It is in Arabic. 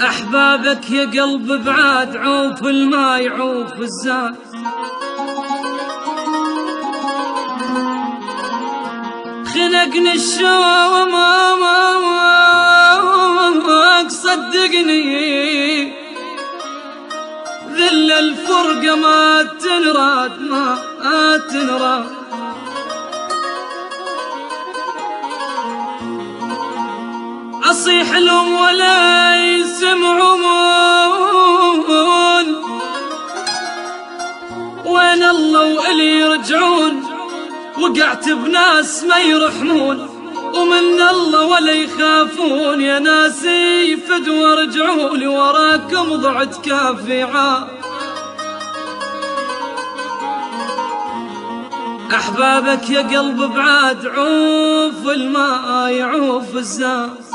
أحبابك يا قلب بعاد عوف الماء يعوف الزاد. خنقني الشوق صدقني ذل الفرقة ما تنراد ما تنراد. أصيح لهم ولا يسمعون، وين الله وإلي يرجعون. وقعت بناس ما يرحمون ومن الله ولا يخافون. يا ناسي فدوى ارجعوا لي وراكم ضعت كافي عار. أحبابك يا قلب بعاد عوف الماء يعوف الزاد.